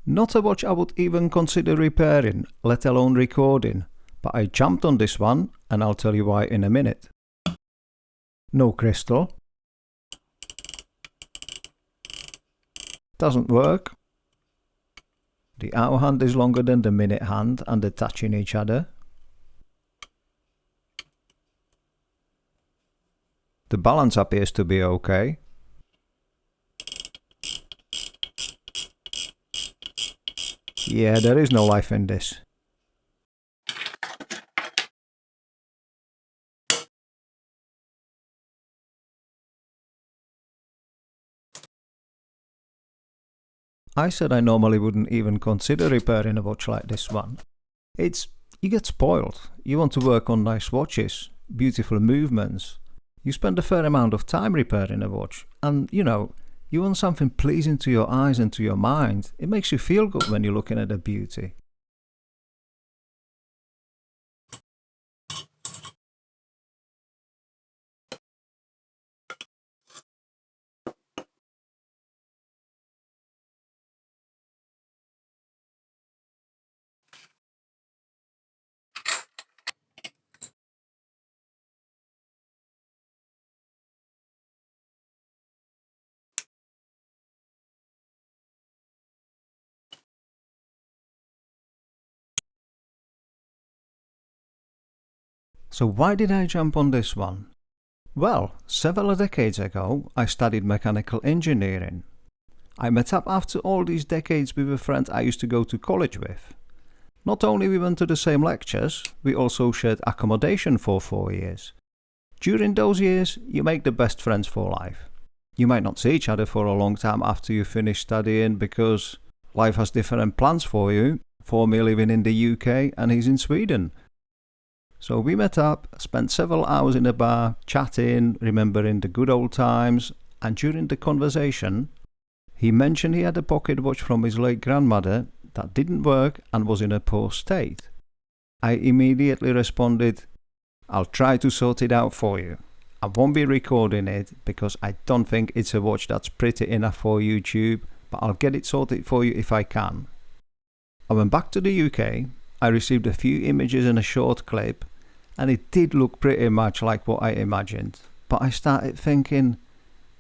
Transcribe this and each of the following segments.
Not a watch I would even consider repairing, let alone recording, but I jumped on this one and I'll tell you why in a minute. No crystal. Doesn't work. The hour hand is longer than the minute hand and they're touching each other. The balance appears to be okay. Yeah, there is no life in this. I said I normally wouldn't even consider repairing a watch like this one. You get spoiled. You want to work on nice watches, beautiful movements. You spend a fair amount of time repairing a watch, and you want something pleasing to your eyes and to your mind. It makes you feel good when you're looking at the beauty. So why did I jump on this one? Well, several decades ago I studied mechanical engineering. I met up after all these decades with a friend I used to go to college with. Not only we went to the same lectures, we also shared accommodation for 4 years. During those years, you make the best friends for life. You might not see each other for a long time after you finish studying because life has different plans for you. For me living in the UK and he's in Sweden. So we met up, spent several hours in a bar, chatting, remembering the good old times, and during the conversation, he mentioned he had a pocket watch from his late grandmother that didn't work and was in a poor state. I immediately responded, I'll try to sort it out for you. I won't be recording it because I don't think it's a watch that's pretty enough for YouTube, but I'll get it sorted for you if I can. I went back to the UK, I received a few images and a short clip, and it did look pretty much like what I imagined. But I started thinking,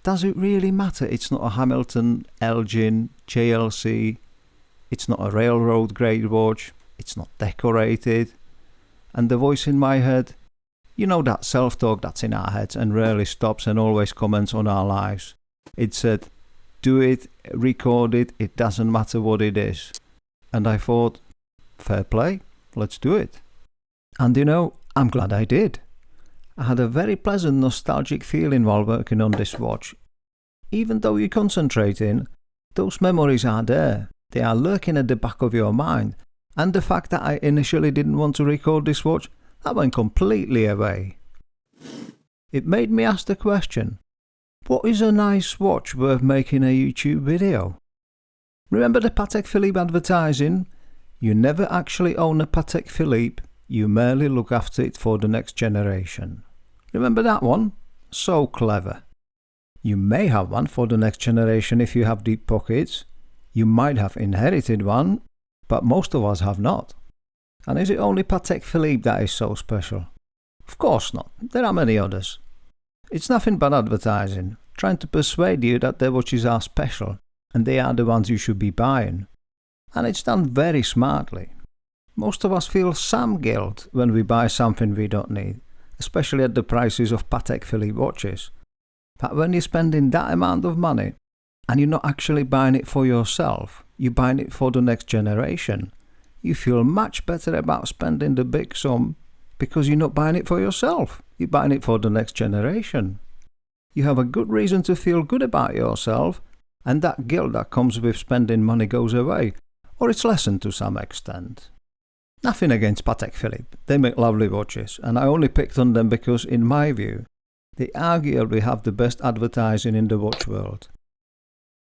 does it really matter? It's not a Hamilton, Elgin, JLC, it's not a railroad grade watch, it's not decorated. And the voice in my head, that self-talk that's in our heads and rarely stops and always comments on our lives. It said, do it, record it, it doesn't matter what it is. And I thought, fair play, let's do it. And I'm glad I did. I had a very pleasant nostalgic feeling while working on this watch. Even though you're concentrating, those memories are there. They are lurking at the back of your mind. And the fact that I initially didn't want to record this watch, that went completely away. It made me ask the question, what is a nice watch worth making a YouTube video? Remember the Patek Philippe advertising? You never actually own a Patek Philippe, you merely look after it for the next generation. Remember that one? So clever. You may have one for the next generation if you have deep pockets. You might have inherited one, but most of us have not. And is it only Patek Philippe that is so special? Of course not. There are many others. It's nothing but advertising, trying to persuade you that their watches are special and they are the ones you should be buying. And it's done very smartly. Most of us feel some guilt when we buy something we don't need, especially at the prices of Patek Philippe watches. But when you're spending that amount of money and you're not actually buying it for yourself, you're buying it for the next generation, you feel much better about spending the big sum because you're not buying it for yourself, you're buying it for the next generation. You have a good reason to feel good about yourself, and that guilt that comes with spending money goes away, or it's lessened to some extent. Nothing against Patek Philippe, they make lovely watches, and I only picked on them because, in my view, they arguably have the best advertising in the watch world.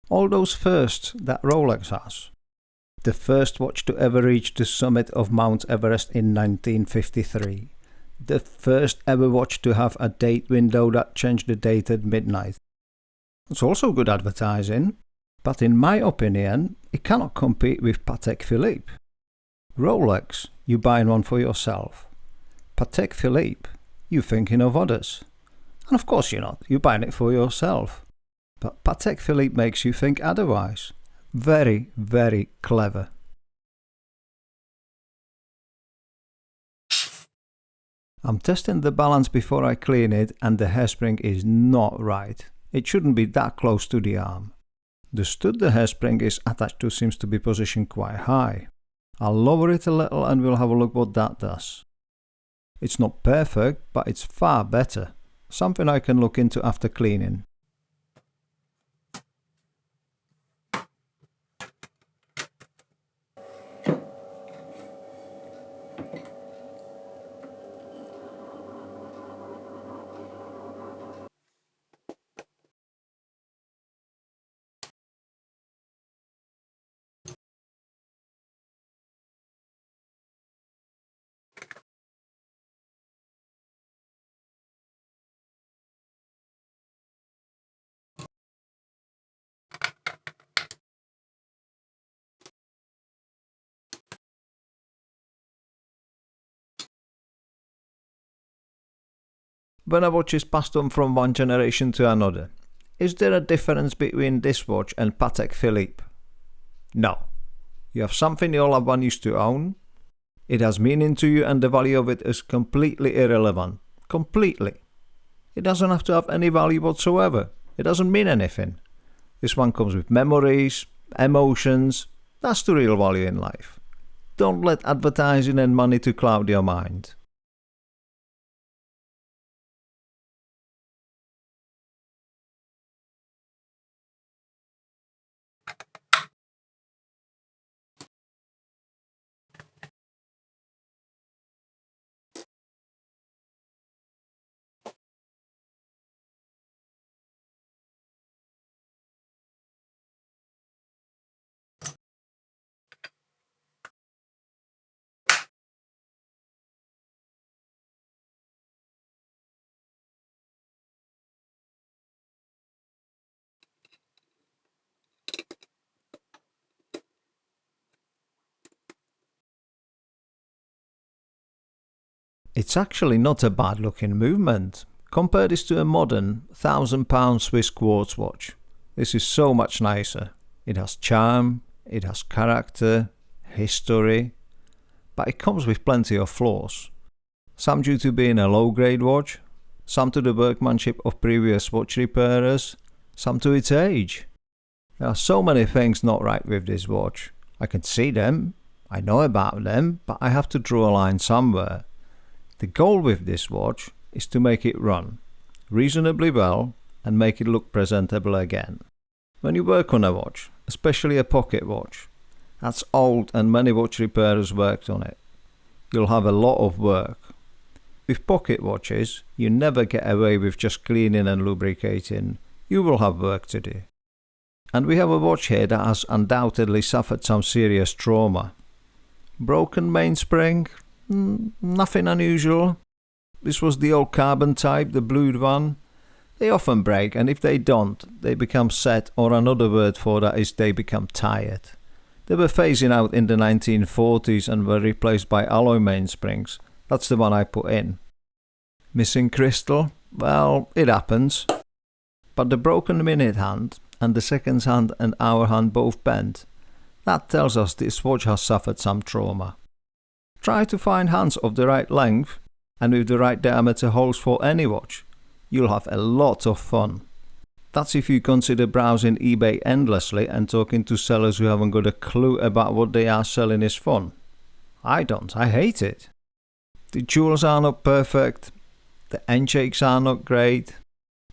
All those firsts that Rolex has. The first watch to ever reach the summit of Mount Everest in 1953. The first ever watch to have a date window that changed the date at midnight. It's also good advertising. But in my opinion, it cannot compete with Patek Philippe. Rolex, you buying one for yourself. Patek Philippe, you thinking of others. And of course you're not, you're buying it for yourself. But Patek Philippe makes you think otherwise. Very, very clever. I'm testing the balance before I clean it, and the hairspring is not right. It shouldn't be that close to the arm. The stud the hairspring is attached to seems to be positioned quite high. I'll lower it a little and we'll have a look what that does. It's not perfect, but it's far better. Something I can look into after cleaning. When a watch is passed on from one generation to another, is there a difference between this watch and Patek Philippe? No. You have something your loved one used to own. It has meaning to you and the value of it is completely irrelevant. Completely. It doesn't have to have any value whatsoever. It doesn't mean anything. This one comes with memories, emotions. That's the real value in life. Don't let advertising and money to cloud your mind. It's actually not a bad looking movement. Compare this to a modern £1,000 Swiss quartz watch. This is so much nicer. It has charm, it has character, history, but it comes with plenty of flaws. Some due to being a low grade watch, some to the workmanship of previous watch repairers, some to its age. There are so many things not right with this watch. I can see them, I know about them, but I have to draw a line somewhere. The goal with this watch is to make it run reasonably well and make it look presentable again. When you work on a watch, especially a pocket watch, that's old and many watch repairers worked on it. You'll have a lot of work. With pocket watches, you never get away with just cleaning and lubricating. You will have work to do. And we have a watch here that has undoubtedly suffered some serious trauma. Broken mainspring? Nothing unusual. This was the old carbon type, the blued one. They often break, and if they don't, they become set, or another word for that is they become tired. They were phasing out in the 1940s and were replaced by alloy mainsprings. That's the one I put in. Missing crystal? Well, it happens. But the broken minute hand and the seconds hand and hour hand both bent. That tells us this watch has suffered some trauma. Try to find hands of the right length and with the right diameter holes for any watch. You'll have a lot of fun. That's if you consider browsing eBay endlessly and talking to sellers who haven't got a clue about what they are selling is fun. I don't, I hate it. The jewels are not perfect, the end shakes are not great.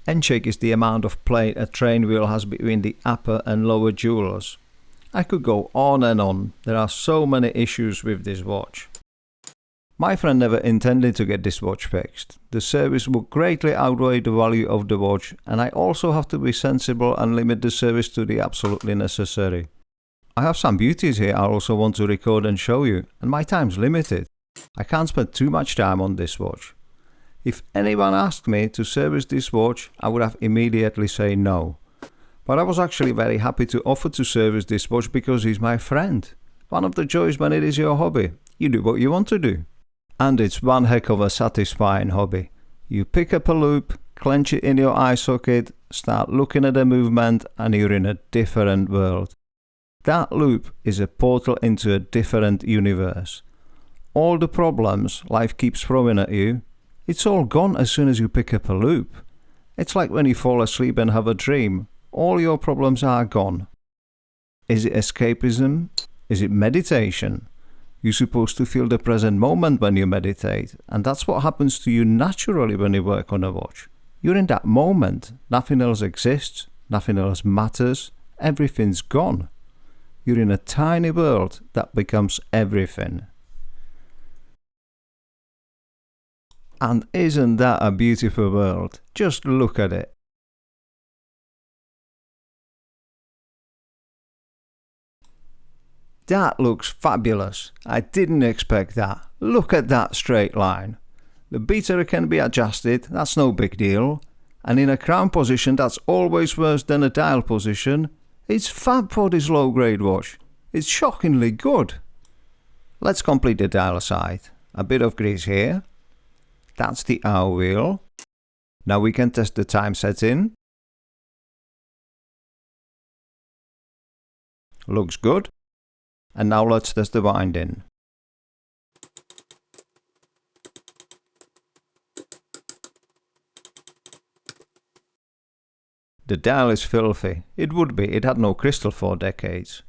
End shake is the amount of play a train wheel has between the upper and lower jewelers. I could go on and on, there are so many issues with this watch. My friend never intended to get this watch fixed. The service would greatly outweigh the value of the watch, and I also have to be sensible and limit the service to the absolutely necessary. I have some beauties here I also want to record and show you, and my time's limited. I can't spend too much time on this watch. If anyone asked me to service this watch, I would have immediately say no. But I was actually very happy to offer to service this watch because he's my friend. One of the joys when it is your hobby. You do what you want to do. And it's one heck of a satisfying hobby. You pick up a loop, clench it in your eye socket, start looking at the movement, and you're in a different world. That loop is a portal into a different universe. All the problems life keeps throwing at you, it's all gone as soon as you pick up a loop. It's like when you fall asleep and have a dream. All your problems are gone. Is it escapism? Is it meditation? You're supposed to feel the present moment when you meditate, and that's what happens to you naturally when you work on a watch. You're in that moment. Nothing else exists. Nothing else matters. Everything's gone. You're in a tiny world that becomes everything. And isn't that a beautiful world? Just look at it. That looks fabulous. I didn't expect that. Look at that straight line. The beater can be adjusted, that's no big deal. And in a crown position that's always worse than a dial position. It's fab for this low grade watch. It's shockingly good. Let's complete the dial side. A bit of grease here. That's the hour wheel. Now we can test the time setting. Looks good. And now let's test the winding. The dial is filthy. It would be, it had no crystal for decades.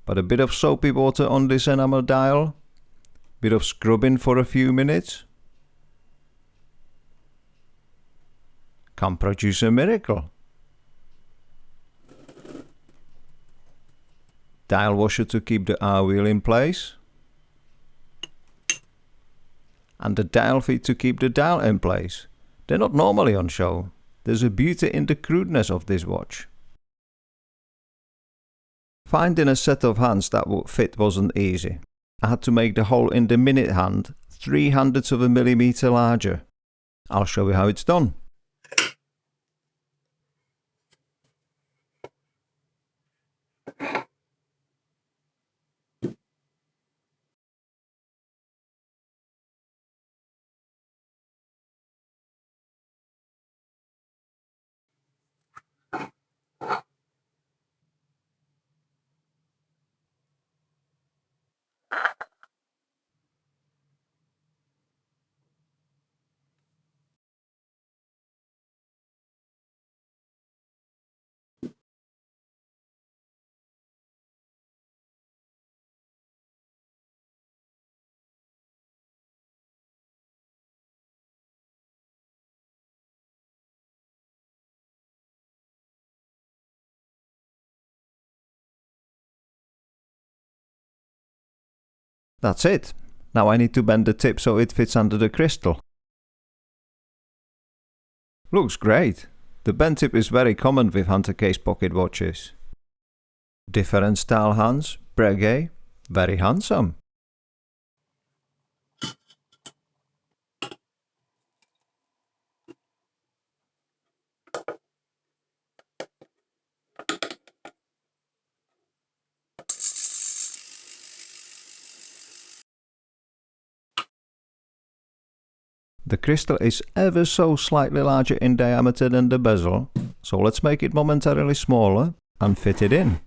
But a bit of soapy water on this enamel dial. Bit of scrubbing for a few minutes. Can produce a miracle. Dial washer to keep the hour wheel in place. And the dial feet to keep the dial in place. They're not normally on show. There's a beauty in the crudeness of this watch. Finding a set of hands that would fit wasn't easy. I had to make the hole in the minute hand 0.03 of a millimeter larger. I'll show you how it's done. That's it. Now I need to bend the tip so it fits under the crystal. Looks great. The bend tip is very common with hunter case pocket watches. Different style hands, Breguet, very handsome. The crystal is ever so slightly larger in diameter than the bezel, so let's make it momentarily smaller and fit it in.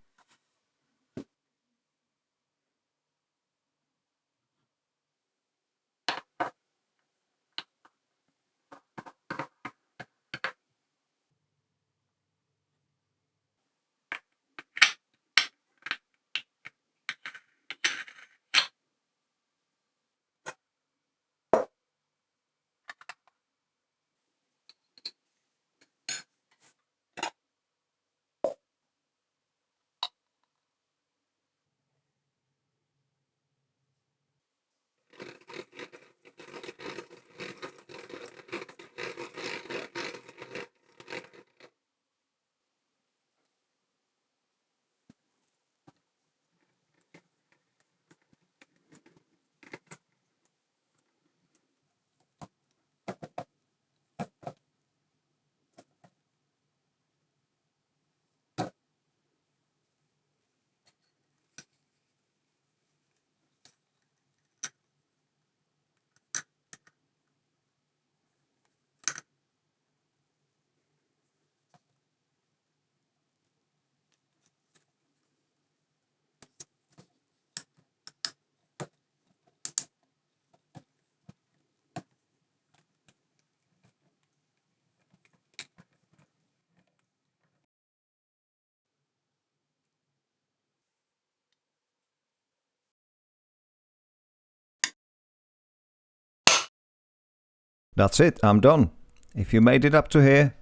That's it, I'm done. If you made it up to here,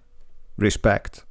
respect.